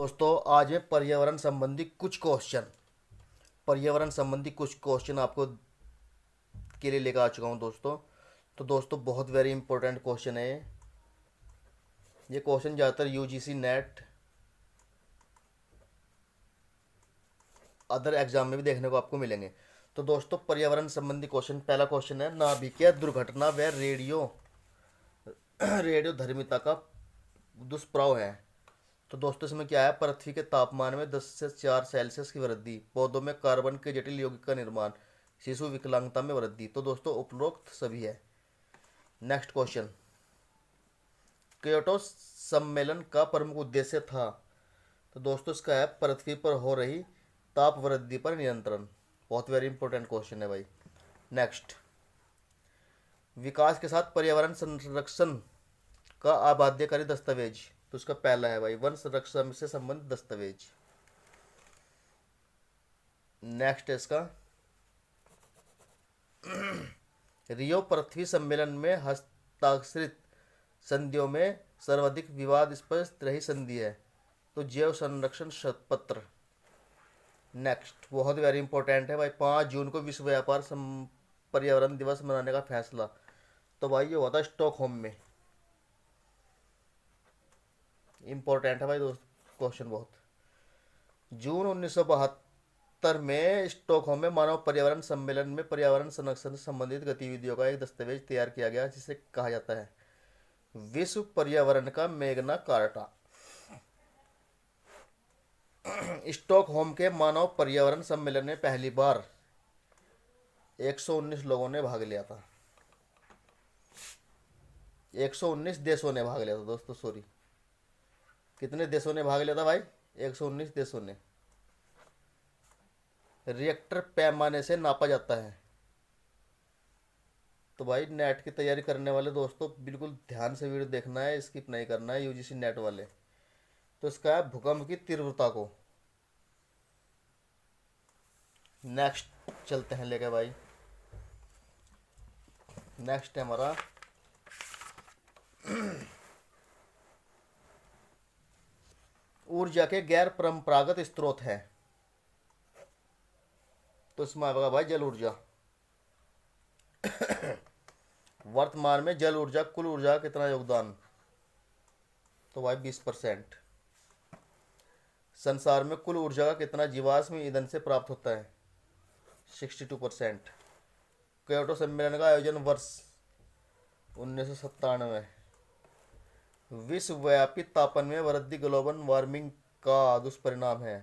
दोस्तों आज मैं पर्यावरण संबंधी कुछ क्वेश्चन आपको के लिए लेकर आ चुका हूं दोस्तों। तो दोस्तों बहुत वेरी इंपॉर्टेंट क्वेश्चन है ये क्वेश्चन ज़्यादातर यूजीसी नेट अदर एग्जाम में भी देखने को आपको मिलेंगे। तो दोस्तों पर्यावरण संबंधी क्वेश्चन, पहला क्वेश्चन है नाभिकीय दुर्घटना व रेडियो धर्मिता का दुष्प्रभाव है। तो दोस्तों इसमें क्या है, पृथ्वी के तापमान में 10 से 4 सेल्सियस की वृद्धि, पौधों में कार्बन के जटिल यौगिक का निर्माण, शिशु विकलांगता में वृद्धि। तो दोस्तों उपरोक्त सभी है। नेक्स्ट क्वेश्चन, क्योटो सम्मेलन का प्रमुख उद्देश्य था। तो दोस्तों इसका है पृथ्वी पर हो रही ताप वृद्धि पर नियंत्रण। बहुत वेरी इंपॉर्टेंट क्वेश्चन है भाई। नेक्स्ट, विकास के साथ पर्यावरण संरक्षण का आबाध्यकारी दस्तावेज। तो उसका पहला है भाई वन संरक्षण से संबंधित दस्तावेज। नेक्स्ट है इसका रियो पृथ्वी सम्मेलन में हस्ताक्षरित संधियों में सर्वाधिक विवादास्पद रही संधि है। तो जैव संरक्षण शपथ। नेक्स्ट बहुत वेरी इंपॉर्टेंट है भाई, 5 जून को विश्व व्यापार पर्यावरण दिवस मनाने का फैसला। तो भाई ये हुआ था स्टॉकहोम में। इंपॉर्टेंट है भाई दोस्त क्वेश्चन बहुत। जून 1972 में स्टॉकहोम में मानव पर्यावरण सम्मेलन में पर्यावरण संरक्षण से संबंधित गतिविधियों का एक दस्तावेज तैयार किया गया जिसे कहा जाता है विश्व पर्यावरण का मैग्ना कार्टा। स्टॉकहोम के मानव पर्यावरण सम्मेलन में पहली बार 119 लोगों ने भाग लिया था। 119 देशों ने भाग लिया था दोस्तों, सॉरी कितने देशों ने भाग लिया था भाई, 119 देशों ने। रिएक्टर पैमाने से नापा जाता है। तो भाई नेट की तैयारी करने वाले दोस्तों बिल्कुल ध्यान से वीडियो देखना है, स्किप नहीं करना है, यूजीसी नेट वाले। तो इसका है भूकंप की तीव्रता को। नेक्स्ट चलते हैं लेके भाई। नेक्स्ट है हमारा ऊर्जा के गैर परंपरागत स्रोत है। तो इसमें आएगा भाई जल ऊर्जा। वर्तमान में जल ऊर्जा कुल ऊर्जा का कितना योगदान। तो भाई 20%। संसार में कुल ऊर्जा का कितना जीवाश्म ईंधन से प्राप्त होता है, 62%। क्योटो सम्मेलन का आयोजन वर्ष 1997। विश्वव्यापी तापमान में वृद्धि ग्लोबल वार्मिंग का दुष्परिणाम है।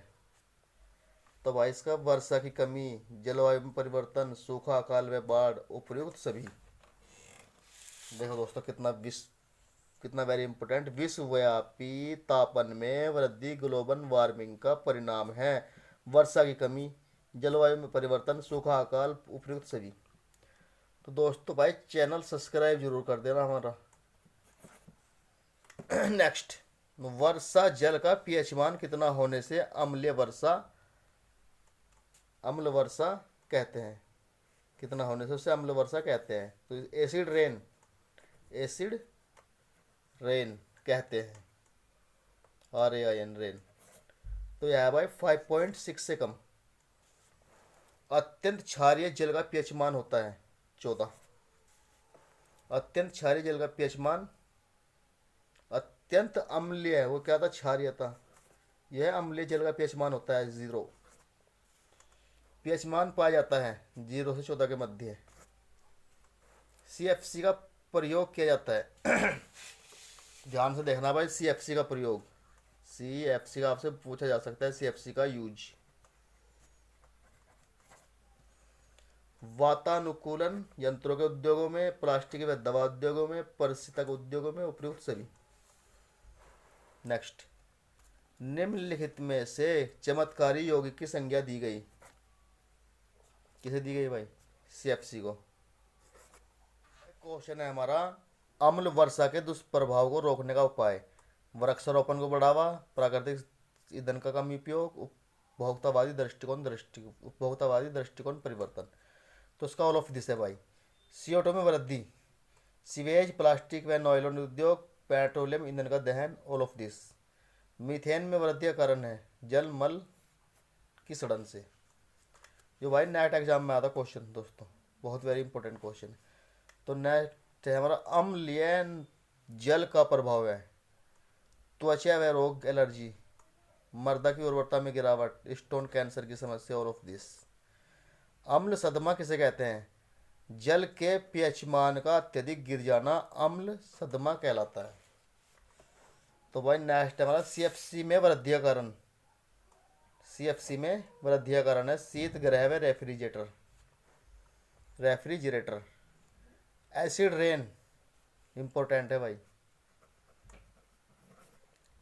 तो भाई इसका वर्षा की कमी, जलवायु में परिवर्तन, सूखा, अकाल व बाढ़, उपयुक्त सभी। देखो दोस्तों कितना वेरी इंपॉर्टेंट, विश्वव्यापी तापमान में वृद्धि ग्लोबल वार्मिंग का परिणाम है, वर्षा की कमी, जलवायु में परिवर्तन, सूखा, अकाल, उपयुक्त सभी। तो दोस्तों भाई चैनल सब्सक्राइब जरूर कर देना हमारा। नेक्स्ट, वर्षा जल का पीएच मान कितना होने से अम्ल वर्षा कहते हैं, कितना होने से उसे अम्ल वर्षा कहते हैं। तो एसिड रेन कहते हैं, RAIN रेन। तो यह है भाई 5.6 से कम। अत्यंत क्षारीय जल का पीएच मान होता है 14। अत्यंत क्षारीय जल का पीएच मान, अत्यंत अम्लीय है वो क्या था, क्षारीय था। यह अम्लीय जल का पीएच मान होता है 0। पीएच मान पाया जाता है 0 से 14 के मध्य। CFC का प्रयोग किया जाता है। ध्यान से देखना भाई, CFC का प्रयोग, CFC का आपसे पूछा जा सकता है, CFC का यूज। वातानुकूलन यंत्रों के उद्योगों में, प्लास्टिक व दवा उद्योगों में, परिस्थितिक उद्योगों में उपयुक्त सभी। नेक्स्ट, निम्नलिखित में से चमत्कारी यौगिक की संज्ञा दी गई, किसे दी गई भाई, CFC को। क्वेश्चन है हमारा अम्ल वर्षा के दुष्प्रभाव को रोकने का उपाय। वृक्षारोपण को बढ़ावा, प्राकृतिक ईंधन का कम उपयोग, उपभोक्तावादी दृष्टिकोण परिवर्तन। तो उसका ऑल ऑफ दिस है भाई। CO2 में वृद्धि, सीवेज, प्लास्टिक व नॉयलॉन उद्योग, पेट्रोलियम ईंधन का दहन, ऑल ऑफ दिस। मीथेन में वृद्धि का कारण है जल मल की सड़न से। जो भाई नेट एग्जाम में आता क्वेश्चन दोस्तों, बहुत वेरी इंपॉर्टेंट क्वेश्चन है। तो नेक्स्ट है हमारा अम्लीय जल का प्रभाव है त्वचा व रोग, एलर्जी, मर्दा की उर्वरता में गिरावट, स्टोन कैंसर की समस्या, और ऑफ दिस। अम्ल सदमा किसे कहते हैं? जल के पीएच मान का अत्यधिक गिर जाना अम्ल सदमा कहलाता है। तो भाई नेक्स्ट है हमारा सीएफसी में वृद्धि का कारण। सीएफसी में वृद्धि का कारण है शीत ग्रह व रेफ्रिजरेटर। एसिड रेन इंपॉर्टेंट है भाई।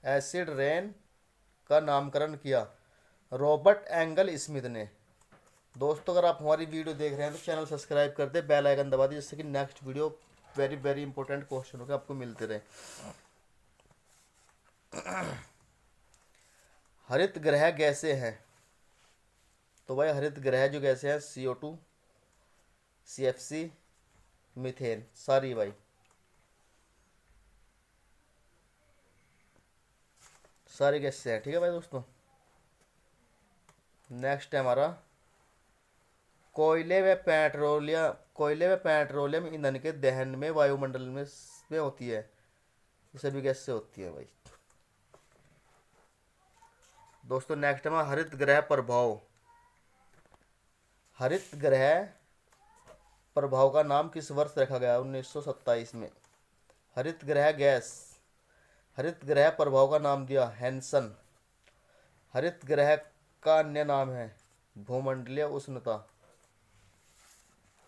एसिड रेन का नामकरण किया रॉबर्ट एंगल स्मिथ ने। दोस्तों अगर आप हमारी वीडियो देख रहे हैं तो चैनल सब्सक्राइब कर दे, बेल आइकन दबा दीजिए, जिससे कि next video very very important question होकर आपको मिलते रहे। हरित ग्रह गैसें हैं। तो भाई हरित ग्रह जो गैसें हैं CO2, CFC, मीथेन, सारी भाई सारी गैसें हैं। ठीक है भाई दोस्तों। नेक्स्ट है हमारा कोयले व पेट्रोलियम ईंधन के दहन में वायुमंडल में होती है, ये सभी गैस से होती है भाई। दोस्तों नेक्स्ट है हरित ग्रह प्रभाव। हरित ग्रह प्रभाव का नाम किस वर्ष रखा गया? 1927 में। हरित ग्रह प्रभाव का नाम दिया हैंसन। हरित ग्रह का अन्य नाम है भूमंडलीय उष्णता।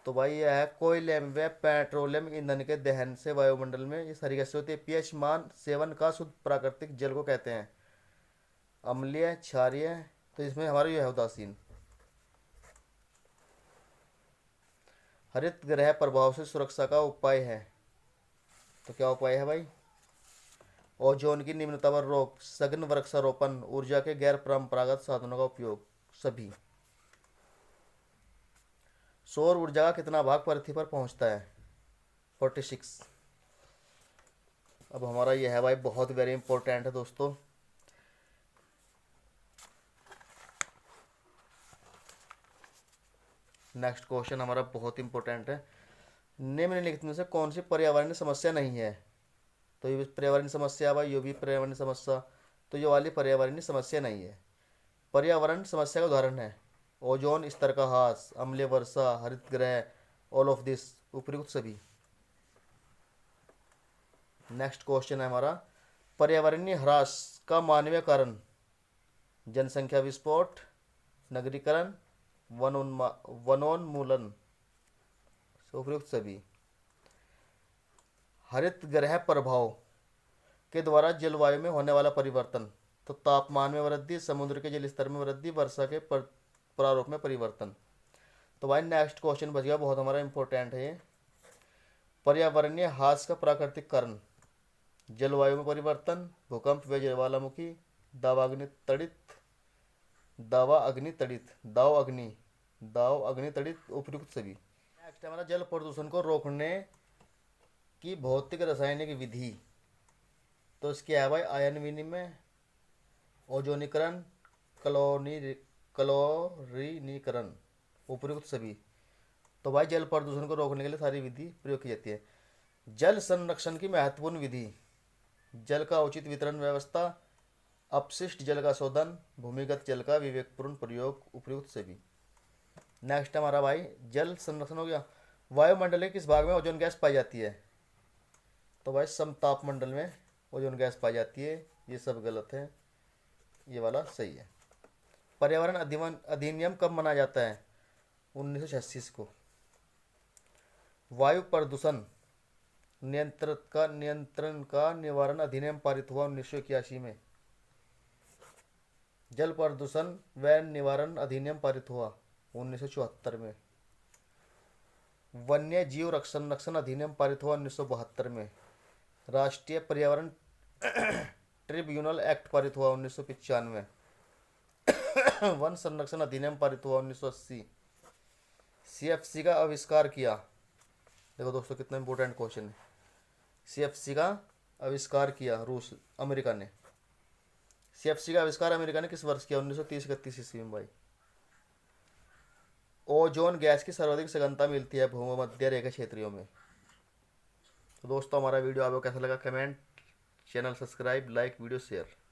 तो भाई यह है कोयले व पेट्रोलियम ईंधन के दहन से वायुमंडल में ये सारी गैसें होती है। पीएच मान 7 का शुद्ध प्राकृतिक जल को कहते हैं। अम्लीय, क्षारीय, तो इसमें हमारा यह है उदासीन। हरित ग्रह प्रभाव से सुरक्षा का उपाय है, तो क्या उपाय है भाई? ओजोन की निम्नता पर रोक, सघन वृक्षारोपण, ऊर्जा के गैर परंपरागत साधनों का उपयोग, सभी। सौर ऊर्जा का कितना भाग पृथ्वी पर पहुंचता है? 46। अब हमारा यह है भाई बहुत वेरी इंपॉर्टेंट है दोस्तों। नेक्स्ट क्वेश्चन हमारा बहुत इंपॉर्टेंट है। निम्नलिखित में से कौन सी पर्यावरणीय समस्या नहीं है? तो ये पर्यावरणीय समस्या भाई, ये भी पर्यावरणीय समस्या, तो ये वाली पर्यावरणीय समस्या नहीं है। पर्यावरण समस्या का उदाहरण है ओजोन स्तर का ह्रास, अम्लीय वर्षा, हरित ग्रह, ऑल ऑफ दिस, उपयुक्त सभी। नेक्स्ट क्वेश्चन है हमारा पर्यावरणीय ह्रास का मानवीय कारण। जनसंख्या विस्फोट, नगरीकरण, वनोन्मूलन, उपयुक्त सभी। हरित ग्रह प्रभाव के द्वारा जलवायु में होने वाला परिवर्तन, तो तापमान में वृद्धि, समुद्र के जल स्तर में वृद्धि, वर्षा के प्रारूप में परिवर्तन। तो भाई नेक्स्ट क्वेश्चन बच गया, बहुत हमारा इंपॉर्टेंट है ये। पर्यावरणीय ह्रास का प्राकृतिक कारण जलवायु में परिवर्तन, भूकंप व ज्वालामुखी, दाव अग्नि तड़ित, उपयुक्त सभी। नेक्स्ट हमारा जल प्रदूषण को रोकने की भौतिक रासायनिक विधि, तो इसके है भाई आयन विनिमय, ओजोनीकरण, क्लोरीनीकरण, उपयुक्त सभी। तो भाई जल प्रदूषण को रोकने के लिए सारी विधि प्रयोग की जाती है। जल संरक्षण की महत्वपूर्ण विधि, जल का उचित वितरण व्यवस्था, अपशिष्ट जल का शोधन, भूमिगत जल का विवेकपूर्ण प्रयोग, उपयुक्त सभी। नेक्स्ट हमारा भाई जल संरक्षण हो गया। वायुमंडल के किस भाग में ओजोन गैस पाई जाती है? तो भाई समतापमंडल में ओजोन गैस पाई जाती है। ये सब गलत है, ये वाला सही है। पर्यावरण अधिनियम कब मनाया जाता है? 1986 को। वायु प्रदूषण नियंत्रण का निवारण अधिनियम पारित हुआ 1981 में। जल प्रदूषण व निवारण अधिनियम पारित हुआ 1974 में। वन्य जीव संरक्षण अधिनियम पारित हुआ 1972 में। राष्ट्रीय पर्यावरण ट्रिब्यूनल एक्ट पारित हुआ 1995। वन संरक्षण अधिनियम पारित हुआ 1980। CFC का आविष्कार किया, देखो दोस्तों कितना इंपॉर्टेंट क्वेश्चन है। CFC का आविष्कार किया अमेरिका ने। सीएफसी का आविष्कार अमेरिका ने किस वर्ष किया? 1930-31 ईस्वी में भाई। ओजोन गैस की सर्वाधिक सघनता मिलती है भूमध्य रेखा क्षेत्रों में। तो दोस्तों हमारा वीडियो आपको कैसा लगा? Comment, channel subscribe, like, video share.